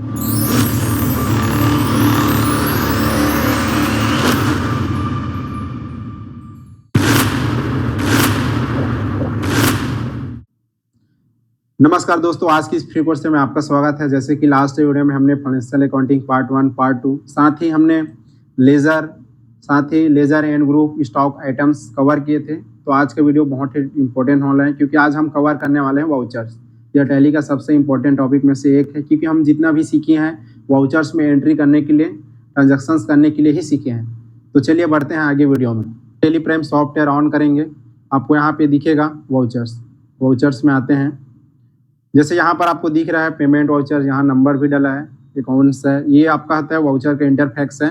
नमस्कार दोस्तों, आज की इस फ्री कोर्स में आपका स्वागत है। जैसे कि लास्ट वीडियो में हमने फाइनेंशियल अकाउंटिंग पार्ट 1, पार्ट 2, साथ ही हमने ledger and group stock items cover किए थे। तो आज का वीडियो बहुत ही इंपॉर्टेंट होने है, क्योंकि आज हम कवर करने वाले हैं वाउचर्स। यह टैली का सबसे इंपॉर्टेंट टॉपिक में से एक है, क्योंकि हम जितना भी सीखे हैं वाउचर्स में एंट्री करने के लिए, ट्रांजेक्शन्स करने के लिए ही सीखे हैं। तो चलिए बढ़ते हैं आगे वीडियो में। टैली प्राइम सॉफ्टवेयर ऑन करेंगे, आपको यहाँ पे दिखेगा वाउचर्स में आते हैं। जैसे यहाँ पर आपको दिख रहा है पेमेंट वाउचर, यहाँ नंबर भी डला है, अकाउंट्स है। ये आपका आता है वाउचर का इंटरफेक्स है,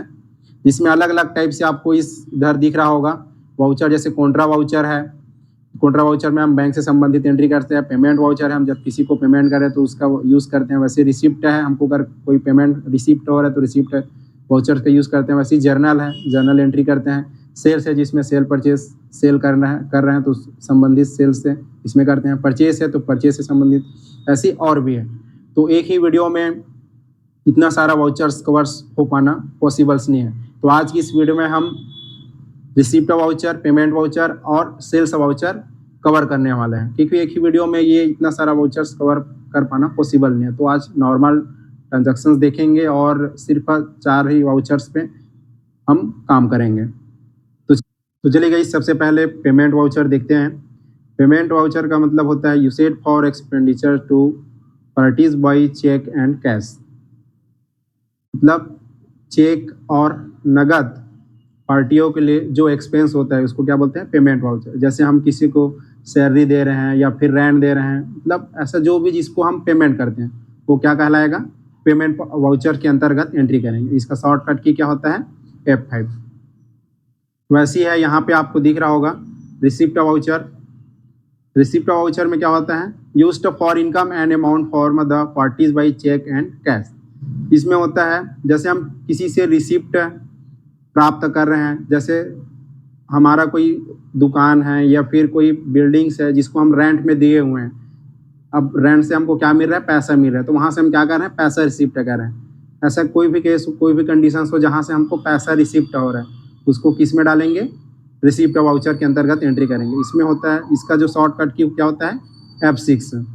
जिसमें अलग अलग टाइप से आपको इस इधर दिख रहा होगा वाउचर। जैसे कॉन्ट्रा वाउचर है, कॉन्ट्रा वाउचर में हम बैंक से संबंधित एंट्री करते हैं। पेमेंट वाउचर है, हम जब किसी को पेमेंट करें तो उसका यूज़ करते हैं। वैसे रिसिप्ट है, हमको अगर कोई पेमेंट रिसिप्ट हो रहा है तो रिसिप्ट वाउचर का यूज़ करते हैं। वैसे जर्नल है, जर्नल एंट्री करते हैं। सेल्स है, जिसमें सेल परचेज सेल कर रहे हैं तो संबंधित सेल्स से इसमें करते हैं। परचेस है तो परचेस से संबंधित, ऐसी और भी है। तो एक ही वीडियो में इतना सारा वाउचर्स कवर्स हो पाना पॉसिबल्स नहीं है। तो आज की इस वीडियो में हम रिसिप्ट वाउचर, पेमेंट वाउचर और सेल्स वाउचर कवर करने वाले हैं, क्योंकि एक ही वीडियो में ये इतना सारा वाउचर्स कवर कर पाना पॉसिबल नहीं है। तो आज नॉर्मल ट्रांजेक्शन्स देखेंगे और सिर्फ 4 ही वाउचर्स पे हम काम करेंगे। तो चलिए गाइस, सबसे पहले पेमेंट वाउचर देखते हैं। पेमेंट वाउचर का मतलब होता है usage for expenditure to purchase by cheque and cash. मतलब चेक और नगद पार्टियों के लिए जो एक्सपेंस होता है उसको क्या बोलते हैं, पेमेंट वाउचर। जैसे हम किसी को सैलरी दे रहे हैं या फिर रेंट दे रहे हैं, मतलब ऐसा जो भी जिसको हम पेमेंट करते हैं वो क्या कहलाएगा, पेमेंट वाउचर के अंतर्गत एंट्री करेंगे। इसका शॉर्टकट की क्या होता है, F5। वैसी है, यहाँ पे आपको दिख रहा होगा रिसिप्ट वाउचर। रिसिप्ट वाउचर में क्या होता है, used for income and amount for the parties by cheque and cash. इसमें होता है जैसे हम किसी से रिसिप्ट प्राप्त कर रहे हैं, जैसे हमारा कोई दुकान है या फिर कोई बिल्डिंग्स है जिसको हम रेंट में दिए हुए हैं। अब रेंट से हमको क्या मिल रहा है, पैसा मिल रहा है, तो वहाँ से हम क्या कर रहे हैं, पैसा रिसिप्ट कर रहे हैं। ऐसा कोई भी केस, कोई भी कंडीशन हो जहाँ से हमको पैसा रिसिप्ट हो रहा है, उसको किस में डालेंगे, रिसिप्ट वाउचर के अंतर्गत एंट्री करेंगे। इसमें होता है, इसका जो शॉर्टकट की क्या होता है, F6।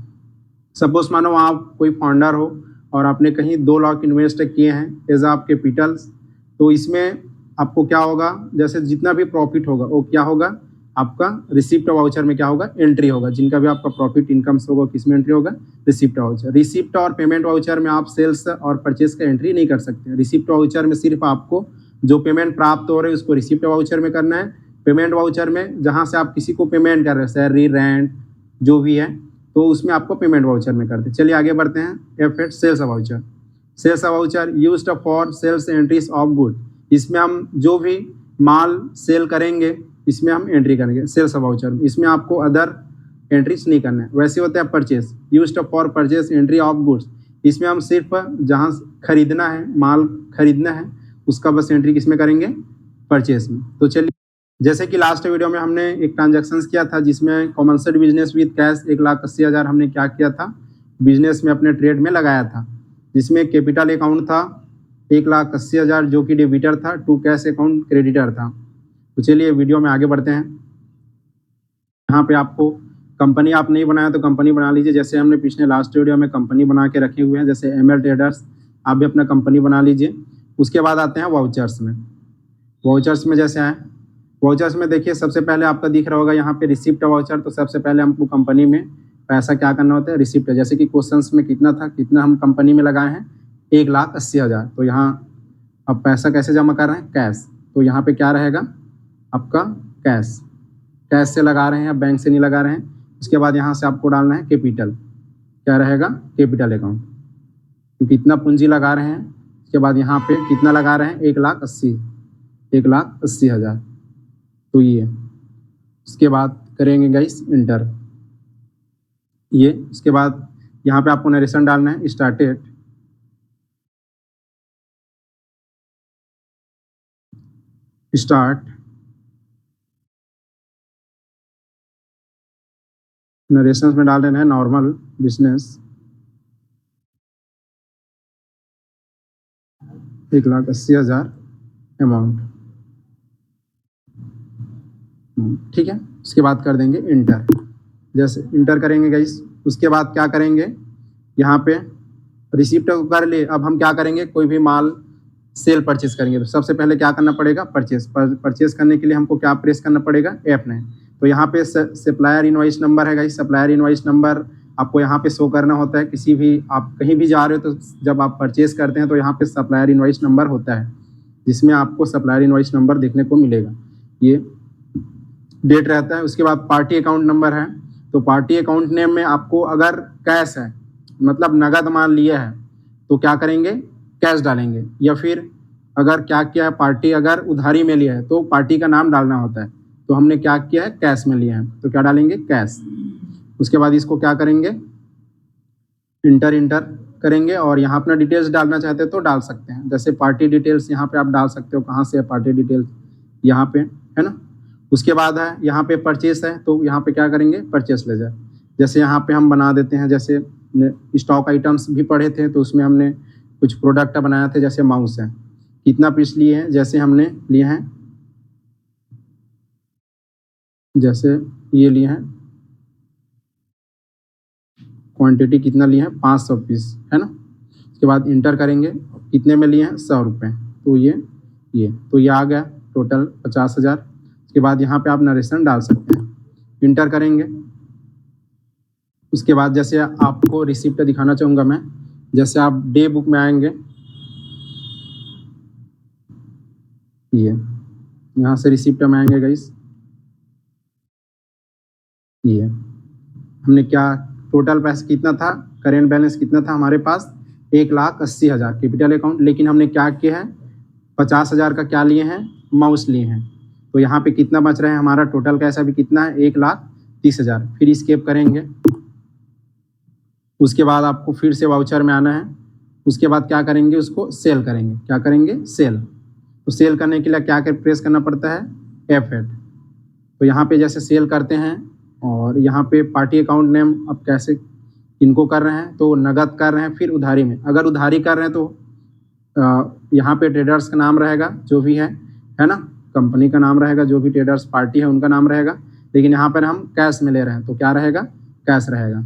सपोज मानो आप कोई फाउंडर हो और आपने कहीं 2 लाख इन्वेस्ट किए हैं एज आप कैपिटल्स, तो इसमें आपको क्या होगा, जैसे जितना भी प्रॉफिट होगा वो क्या होगा, आपका रिसिप्ट वाउचर में क्या होगा, एंट्री होगा। जिनका भी आपका प्रॉफिट इनकम होगा, किस में एंट्री होगा, रिसिप्ट वाउचर। रिसिप्ट और पेमेंट वाउचर में आप सेल्स और परचेस का एंट्री नहीं कर सकते। रिसिप्ट वाउचर में सिर्फ आपको जो पेमेंट प्राप्त हो रहे हैं उसको रिसिप्ट वाउचर में करना है। पेमेंट वाउचर में जहाँ से आप किसी को पेमेंट कर रहे हैं, सैलरी, रेंट, जो भी है, तो उसमें आपको पेमेंट वाउचर में करते हैं। चलिए आगे बढ़ते हैं। F8 sales voucher. Sales voucher used for sales entries of good. इसमें हम जो भी माल सेल करेंगे इसमें हम एंट्री करेंगे सेल्स वाउचर में। इसमें आपको अदर एंट्रीज नहीं करना है। वैसे होता है purchase, used for purchase entry of goods. इसमें हम सिर्फ जहाँ खरीदना है, माल खरीदना है, उसका बस एंट्री किस में करेंगे, परचेस में। तो चलिए, जैसे कि लास्ट वीडियो में हमने एक ट्रांजेक्शन किया था जिसमें कॉमर्शियल बिजनेस विद कैश 1,80,000 हमने क्या किया था, बिजनेस में अपने ट्रेड में लगाया था, जिसमें कैपिटल अकाउंट था 1,80,000 जो कि डेबिटर था, टू कैश अकाउंट क्रेडिटर था। तो चलिए वीडियो में आगे बढ़ते हैं। यहाँ पे आपको कंपनी आप नहीं बनाया तो कंपनी बना लीजिए। जैसे हमने पिछले लास्ट वीडियो में कंपनी बना के रखे हुए हैं, जैसे ML ट्रेडर्स, आप भी अपना कंपनी बना लीजिए। उसके बाद आते हैं वाउचर्स में। वाउचर्स में जैसे हैं, वाउचर्स में देखिए सबसे पहले आपका दिख रहा होगा यहाँ पे रिसिप्ट वाउचर। तो सबसे पहले हमको कंपनी में पैसा क्या करना होता है, रिसिप्ट। जैसे कि क्वेश्चंस में कितना था, कितना हम कंपनी में लगाए हैं, 1,80,000। तो यहाँ अब पैसा कैसे जमा कर रहे हैं, कैश। तो यहाँ पे क्या रहेगा आपका, कैश। कैश से लगा रहे हैं, बैंक से नहीं लगा रहे हैं। उसके बाद यहाँ से आपको डालना है कैपिटल, क्या रहेगा, कैपिटल अकाउंट, क्योंकि इतना पूंजी लगा रहे हैं। उसके बाद यहाँ पे कितना लगा रहे हैं, 1,80,000। तो ये उसके बाद करेंगे गाइस इंटर। ये उसके बाद यहाँ पे आपको नरेशन डालना है, स्टार्टेड, स्टार्ट, नरेशन में डाल देना है नॉर्मल बिजनेस, 1,80,000 अमाउंट। ठीक है, उसके बाद कर देंगे इंटर। जैसे इंटर करेंगे गाइस, उसके बाद क्या करेंगे, यहाँ पे रिसिप्ट कर लिए। अब हम क्या करेंगे, कोई भी माल सेल परचेस करेंगे तो सबसे पहले क्या करना पड़ेगा, परचेस करने के लिए हमको क्या प्रेस करना पड़ेगा, F9। तो यहाँ पे सप्लायर इनवॉइस नंबर है गाइस, सप्लायर इनवॉइस नंबर आपको यहाँ पे शो करना होता है। किसी भी आप कहीं भी जा रहे हो तो जब आप परचेस करते हैं तो यहाँ पे सप्लायर इनवॉइस नंबर होता है, जिसमें आपको सप्लायर इनवॉइस नंबर देखने को मिलेगा, ये डेट रहता है। उसके बाद पार्टी अकाउंट नंबर है, तो पार्टी अकाउंट नेम में आपको अगर कैश है, मतलब नगद माल लिया है, तो क्या करेंगे, कैश डालेंगे। या फिर अगर क्या किया है, पार्टी अगर उधारी में लिया है तो पार्टी का नाम डालना होता है। तो हमने क्या किया है, कैश में लिया है, तो क्या डालेंगे, कैश। उसके बाद इसको क्या करेंगे, इंटर करेंगे और यहाँ अपना डिटेल्स डालना चाहते हैं तो डाल सकते हैं। जैसे पार्टी डिटेल्स यहाँ पे आप डाल सकते हो, कहाँ से है पार्टी डिटेल्स, यहाँ पे है ना। उसके बाद है यहाँ पे परचेस है, तो यहाँ पे क्या करेंगे, परचेस लेजर। जैसे यहाँ पे हम बना देते हैं, जैसे स्टॉक आइटम्स भी पढ़े थे तो उसमें हमने कुछ प्रोडक्ट बनाए थे, जैसे माउस है, कितना पीस लिए हैं, जैसे हमने लिए हैं, जैसे ये लिए हैं, क्वांटिटी कितना लिए हैं, 500 पीस है ना। उसके बाद इंटर करेंगे, कितने में लिए हैं, 100 रुपये, तो ये आ गया टोटल 50,000। उसके बाद यहाँ पे आप नरेशन डाल सकते हैं, इंटर करेंगे। उसके बाद जैसे आपको रिसिप्ट दिखाना चाहूँगा मैं, जैसे आप डे बुक में आएंगे, ये यहाँ से रिसिप्ट में आएंगे गाइस, ये हमने क्या टोटल पैसा कितना था, करेंट बैलेंस कितना था हमारे पास, 1,80,000 कैपिटल अकाउंट। लेकिन हमने क्या किया है, 50,000 का क्या लिए हैं, माउस लिए हैं। तो यहाँ पे कितना बच रहा है हमारा, टोटल कैसा भी कितना है, 1,30,000। फिर स्केप करेंगे। उसके बाद आपको फिर से वाउचर में आना है। उसके बाद क्या करेंगे, उसको सेल करेंगे। क्या करेंगे, सेल। तो सेल करने के लिए क्या प्रेस करना पड़ता है, F8। तो यहाँ पे जैसे सेल करते हैं, और यहाँ पे पार्टी अकाउंट नेम अब कैसे इनको कर रहे हैं, तो नगद कर रहे हैं, फिर उधारी में। अगर उधारी कर रहे हैं तो यहाँ पे ट्रेडर्स का नाम रहेगा, जो भी है ना, कंपनी का नाम रहेगा, जो भी ट्रेडर्स पार्टी है उनका नाम रहेगा। लेकिन यहाँ पर हम कैश में ले रहे हैं तो क्या रहेगा, कैश रहेगा।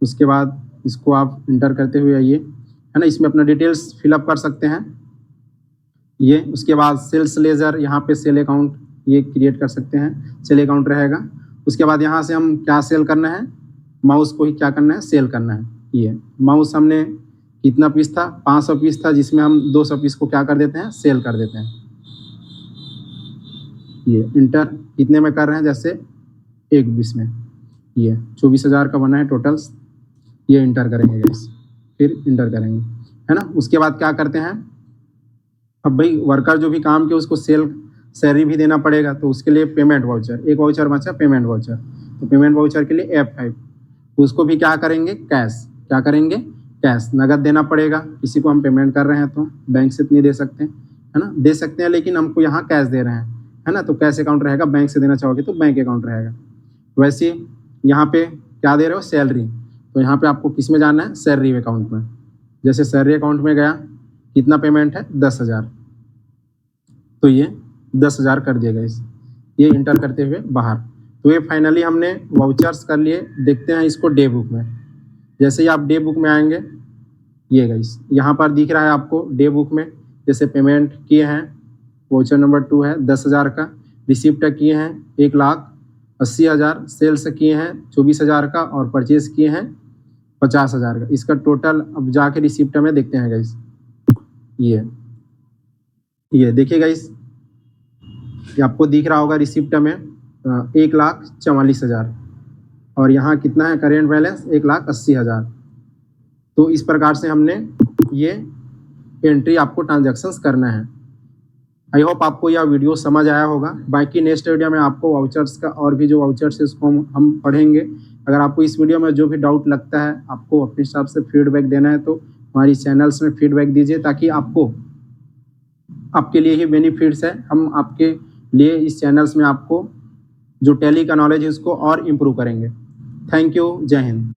उसके बाद इसको आप इंटर करते हुए आइए, है ना, इसमें अपना डिटेल्स फिलअप कर सकते हैं ये। उसके बाद सेल्स लेजर, यहाँ पे सेल अकाउंट ये क्रिएट कर सकते हैं, सेल अकाउंट रहेगा। उसके बाद यहाँ से हम क्या सेल करना है, माउस को ही क्या करना है, सेल करना है। ये माउस हमने कितना पीस था, 500 पीस था, जिसमें हम 200 पीस को क्या कर देते हैं, सेल कर देते हैं। ये इंटर कितने में कर रहे हैं, जैसे 1,20 में, ये 24,000 का बना है टोटल। ये इंटर करेंगे गाइस, फिर इंटर करेंगे, है ना। उसके बाद क्या करते हैं, अब भाई वर्कर जो भी काम किया उसको सैलरी भी देना पड़ेगा, तो उसके लिए पेमेंट वाउचर, एक वाउचर बचा, पेमेंट वाउचर। तो पेमेंट वाउचर के लिए F5, उसको भी क्या करेंगे, कैश। क्या करेंगे, कैश, नगद देना पड़ेगा। किसी को हम पेमेंट कर रहे हैं तो बैंक से नहीं दे सकते, है ना, दे सकते हैं, लेकिन हमको यहाँ कैश दे रहे हैं, है ना, तो कैश अकाउंट रहेगा। बैंक से देना चाहोगे तो बैंक अकाउंट रहेगा। वैसे यहाँ पे क्या दे रहे हो, सैलरी, तो यहाँ पे आपको किस में जाना है, सैलरी अकाउंट में। जैसे सैलरी अकाउंट में गया, कितना पेमेंट है, 10,000, तो ये 10,000 कर दिया गाइस। ये इंटर करते हुए बाहर। तो ये फाइनली हमने वाउचर्स कर लिए। देखते हैं इसको डे बुक में। जैसे ही आप डे बुक में आएंगे, ये गाइस यहाँ पर दिख रहा है आपको डे बुक में, जैसे पेमेंट किए हैं, वाउचर नंबर 2 है 10,000 का, रिसिप्ट किए हैं 1,80,000, सेल्स किए हैं 24,000 का, और परचेज किए हैं 50,000 का। इसका टोटल अब जाके रिसिप्ट में देखते हैं गाइस। ये देखिए गाइस, ये आपको दिख रहा होगा रिसिप्ट में 1,44,000, और यहाँ कितना है करेंट बैलेंस, 1,80,000। तो इस प्रकार से हमने ये एंट्री आपको ट्रांजैक्शंस करना है। आई होप आपको यह वीडियो समझ आया होगा। बाकी नेक्स्ट वीडियो में आपको वाउचर्स का और भी जो वाउचर्स है उसको हम पढ़ेंगे। अगर आपको इस वीडियो में जो भी डाउट लगता है, आपको अपने हिसाब से फीडबैक देना है, तो हमारी चैनल्स में फीडबैक दीजिए, ताकि आपके लिए ही बेनिफिट्स है। हम आपके लिए इस चैनल्स में आपको जो टैली का नॉलेज है उसको और इम्प्रूव करेंगे। थैंक यू, जय हिंद।